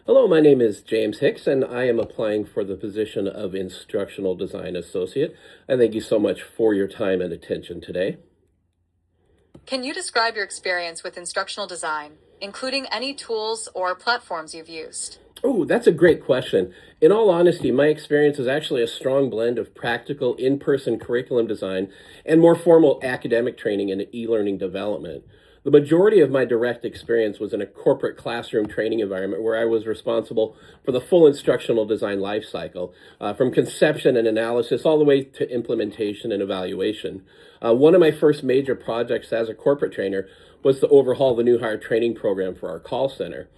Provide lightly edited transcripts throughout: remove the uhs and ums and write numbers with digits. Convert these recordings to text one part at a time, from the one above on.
Hello, my name is James Hicks, and I am applying for the position of Instructional Design Associate. I thank you so much for your time and attention today. Can you describe your experience with instructional design, including any tools or platforms you've used? Oh, that's a great question. In all honesty, my experience is actually a strong blend of practical in-person curriculum design and more formal academic training in e-learning development. The majority of my direct experience was in a corporate classroom training environment where I was responsible for the full instructional design lifecycle, from conception and analysis all the way to implementation and evaluation. One of my first major projects as a corporate trainer was to overhaul the new hire training program for our call center.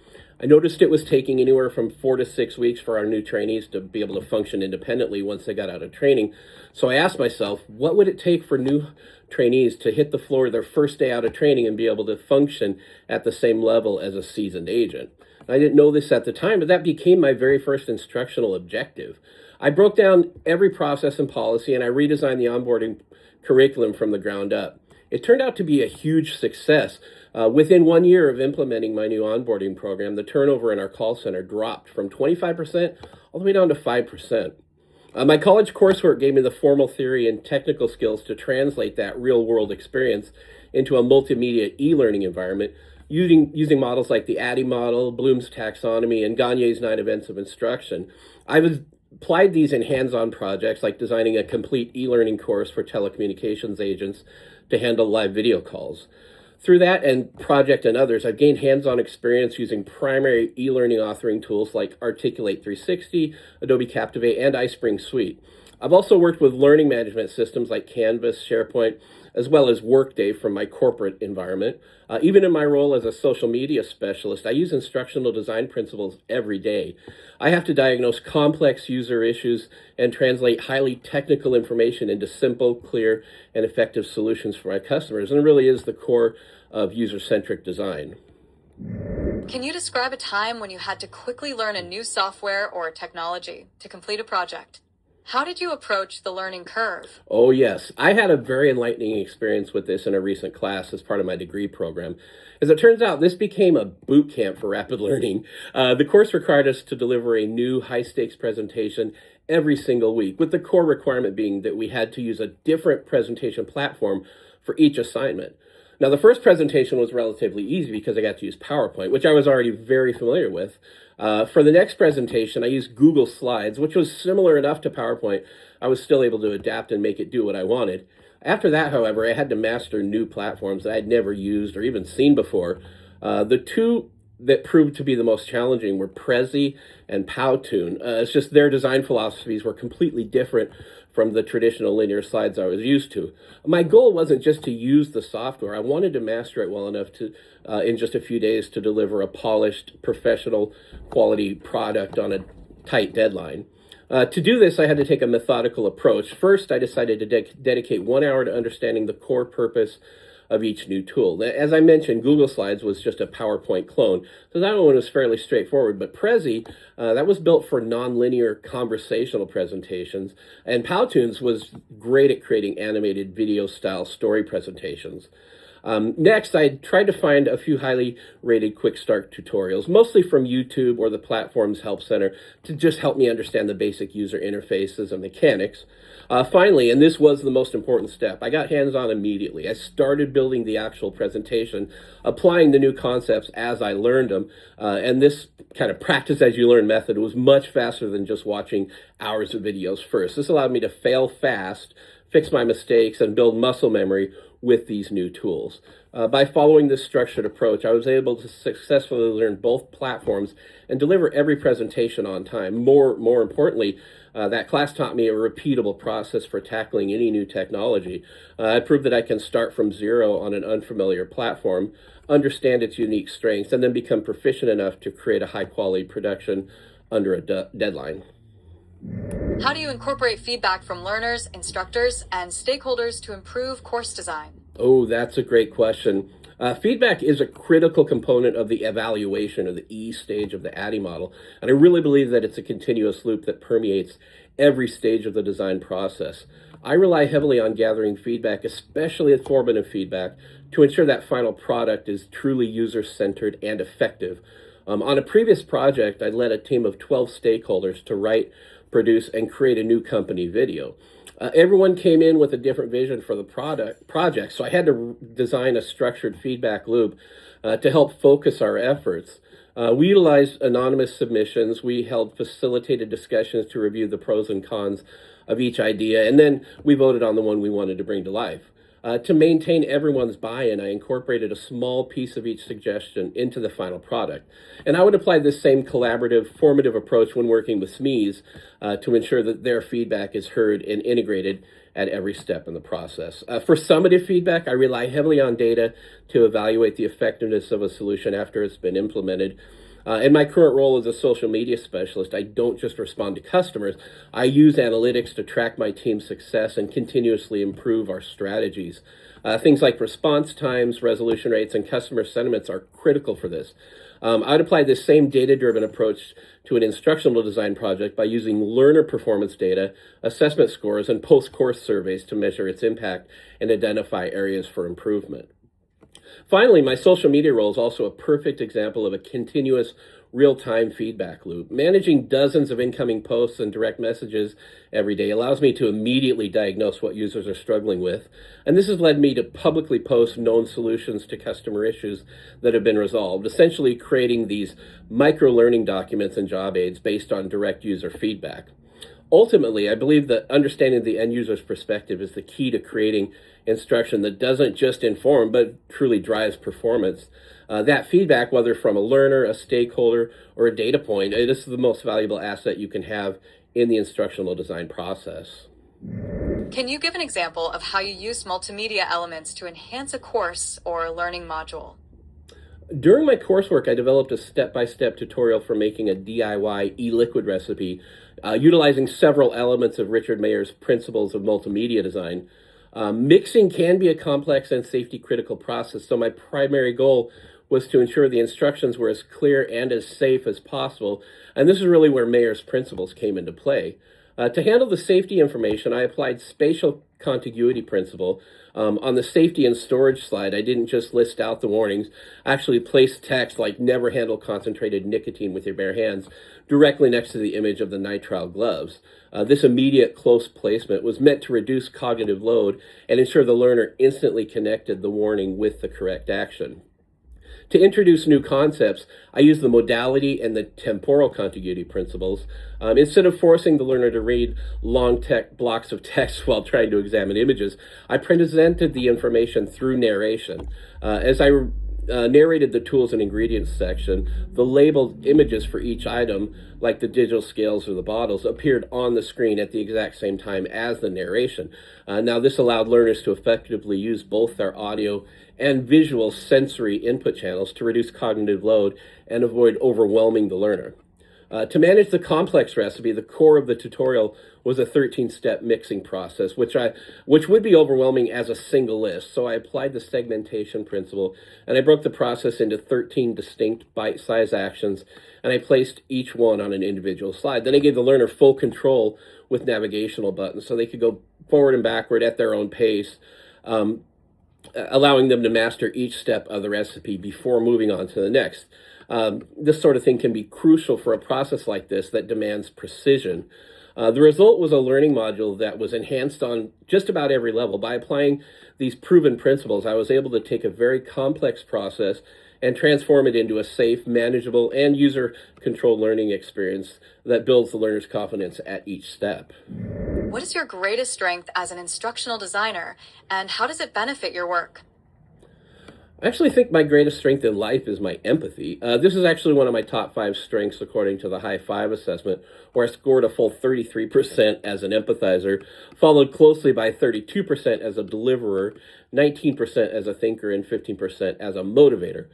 I noticed it was taking anywhere from 4 to 6 weeks for our new trainees to be able to function independently once they got out of training. So I asked myself, what would it take for new trainees to hit the floor their first day out of training and be able to function at the same level as a seasoned agent? I didn't know this at the time, but that became my very first instructional objective. I broke down every process and policy, and I redesigned the onboarding curriculum from the ground up. It turned out to be a huge success. Within 1 year of implementing my new onboarding program, the turnover in our call center dropped from 25% all the way down to 5%. My college coursework gave me the formal theory and technical skills to translate that real-world experience into a multimedia e-learning environment using models like the ADDIE model, Bloom's taxonomy, and Gagne's 9 events of instruction. I've applied these in hands-on projects like designing a complete e-learning course for telecommunications agents to handle live video calls. Through that and project and others, I've gained hands-on experience using primary e-learning authoring tools like Articulate 360, Adobe Captivate, and iSpring Suite. I've also worked with learning management systems like Canvas, SharePoint, as well as Workday from my corporate environment. Even in my role as a social media specialist, I use instructional design principles every day. I have to diagnose complex user issues and translate highly technical information into simple, clear, and effective solutions for my customers, and it really is the core of user-centric design. Can you describe a time when you had to quickly learn a new software or technology to complete a project? How did you approach the learning curve? Oh, yes. I had a very enlightening experience with this in a recent class as part of my degree program. As it turns out, this became a boot camp for rapid learning. The course required us to deliver a new high-stakes presentation every single week, with the core requirement being that we had to use a different presentation platform for each assignment. Now, the first presentation was relatively easy because I got to use PowerPoint, which I was already very familiar with. For the next presentation, I used Google Slides, which was similar enough to PowerPoint. I was still able to adapt and make it do what I wanted. After that, however, I had to master new platforms that I'd never used or even seen before. The two that proved to be the most challenging were Prezi and Powtoon. It's just their design philosophies were completely different from the traditional linear slides I was used to. My goal wasn't just to use the software. I wanted to master it well enough to, in just a few days, to deliver a polished, professional quality product on a tight deadline. To do this, I had to take a methodical approach. First, I decided to dedicate 1 hour to understanding the core purpose of each new tool. As I mentioned, Google Slides was just a PowerPoint clone, so that one was fairly straightforward. But Prezi, that was built for nonlinear conversational presentations, and Powtoons was great at creating animated video-style story presentations. Next, I tried to find a few highly rated quick start tutorials, mostly from YouTube or the platform's help center, to just help me understand the basic user interfaces and mechanics. Finally, and this was the most important step, I got hands-on immediately. I started building the actual presentation, applying the new concepts as I learned them, and this kind of practice as you learn method was much faster than just watching hours of videos first. This allowed me to fail fast, fix my mistakes, and build muscle memory with these new tools. By following this structured approach, I was able to successfully learn both platforms and deliver every presentation on time. More importantly, that class taught me a repeatable process for tackling any new technology. I proved that I can start from zero on an unfamiliar platform, understand its unique strengths, and then become proficient enough to create a high-quality production under a deadline. How do you incorporate feedback from learners, instructors, and stakeholders to improve course design? Oh, that's a great question. Feedback is a critical component of the evaluation or the E stage of the ADDIE model, and I really believe that it's a continuous loop that permeates every stage of the design process. I rely heavily on gathering feedback, especially formative feedback, to ensure that final product is truly user-centered and effective. On a previous project, I led a team of 12 stakeholders to write, produce, and create a new company video. Everyone came in with a different vision for the project, so I had to design a structured feedback loop to help focus our efforts. We utilized anonymous submissions. We held facilitated discussions to review the pros and cons of each idea, and then we voted on the one we wanted to bring to life. To maintain everyone's buy-in, I incorporated a small piece of each suggestion into the final product. And I would apply this same collaborative, formative approach when working with SMEs to ensure that their feedback is heard and integrated at every step in the process. For summative feedback, I rely heavily on data to evaluate the effectiveness of a solution after it's been implemented. In my current role as a social media specialist, I don't just respond to customers. I use analytics to track my team's success and continuously improve our strategies. Things like response times, resolution rates, and customer sentiments are critical for this. I'd apply this same data-driven approach to an instructional design project by using learner performance data, assessment scores, and post-course surveys to measure its impact and identify areas for improvement. Finally, my social media role is also a perfect example of a continuous real-time feedback loop. Managing dozens of incoming posts and direct messages every day allows me to immediately diagnose what users are struggling with. And this has led me to publicly post known solutions to customer issues that have been resolved, essentially creating these micro-learning documents and job aids based on direct user feedback. Ultimately, I believe that understanding the end user's perspective is the key to creating instruction that doesn't just inform, but truly drives performance. That feedback, whether from a learner, a stakeholder, or a data point, this is the most valuable asset you can have in the instructional design process. Can you give an example of how you use multimedia elements to enhance a course or a learning module? During my coursework, I developed a step-by-step tutorial for making a DIY e-liquid recipe, utilizing several elements of Richard Mayer's principles of multimedia design. Mixing can be a complex and safety-critical process, so my primary goal was to ensure the instructions were as clear and as safe as possible, and this is really where Mayer's principles came into play. To handle the safety information, I applied spatial contiguity principle. On the safety and storage slide, I didn't just list out the warnings, I actually placed text like never handle concentrated nicotine with your bare hands directly next to the image of the nitrile gloves. This immediate close placement was meant to reduce cognitive load and ensure the learner instantly connected the warning with the correct action. To introduce new concepts, I use the modality and the temporal contiguity principles. Instead of forcing the learner to read long blocks of text while trying to examine images, I presented the information through narration. As I narrated the tools and ingredients section, the labeled images for each item, like the digital scales or the bottles, appeared on the screen at the exact same time as the narration. Now, this allowed learners to effectively use both their audio and visual sensory input channels to reduce cognitive load and avoid overwhelming the learner. To manage the complex recipe, the core of the tutorial was a 13-step mixing process, which would be overwhelming as a single list. So I applied the segmentation principle, and I broke the process into 13 distinct bite-sized actions, and I placed each one on an individual slide. Then I gave the learner full control with navigational buttons, so they could go forward and backward at their own pace, allowing them to master each step of the recipe before moving on to the next. This sort of thing can be crucial for a process like this that demands precision. The result was a learning module that was enhanced on just about every level. By applying these proven principles, I was able to take a very complex process and transform it into a safe, manageable, and user-controlled learning experience that builds the learner's confidence at each step. What is your greatest strength as an instructional designer, and how does it benefit your work? I actually think my greatest strength in life is my empathy. This is actually one of my top 5 strengths according to the High 5 assessment, where I scored a full 33% as an empathizer, followed closely by 32% as a deliverer, 19% as a thinker, and 15% as a motivator.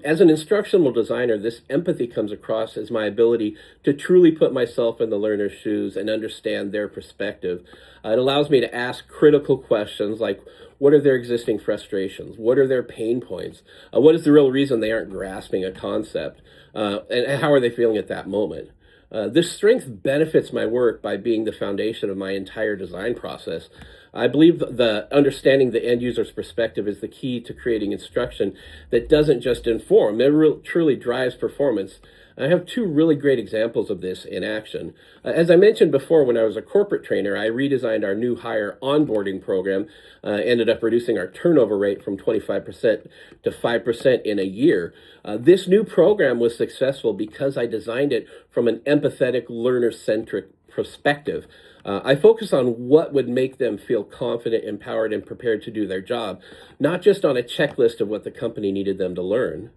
As an instructional designer, this empathy comes across as my ability to truly put myself in the learner's shoes and understand their perspective. It allows me to ask critical questions like, what are their existing frustrations? What are their pain points? What is the real reason they aren't grasping a concept? And how are they feeling at that moment? This strength benefits my work by being the foundation of my entire design process. I believe the understanding the end user's perspective is the key to creating instruction that doesn't just inform, it truly drives performance. I have two really great examples of this in action. As I mentioned before, when I was a corporate trainer, I redesigned our new hire onboarding program, ended up reducing our turnover rate from 25% to 5% in a year. This new program was successful because I designed it from an empathetic, learner-centric perspective. I focus on what would make them feel confident, empowered, and prepared to do their job, not just on a checklist of what the company needed them to learn.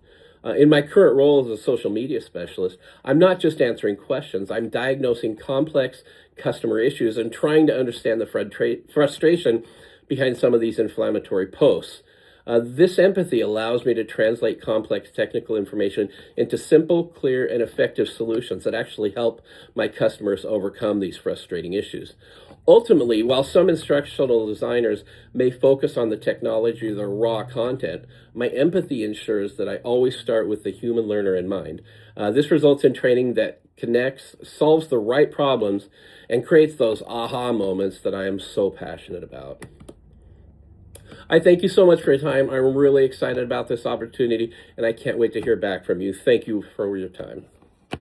In my current role as a social media specialist, I'm not just answering questions, I'm diagnosing complex customer issues and trying to understand the frustration behind some of these inflammatory posts. This empathy allows me to translate complex technical information into simple, clear, and effective solutions that actually help my customers overcome these frustrating issues. Ultimately, while some instructional designers may focus on the technology or the raw content, my empathy ensures that I always start with the human learner in mind. This results in training that connects, solves the right problems, and creates those aha moments that I am so passionate about. I thank you so much for your time. I'm really excited about this opportunity, and I can't wait to hear back from you. Thank you for your time.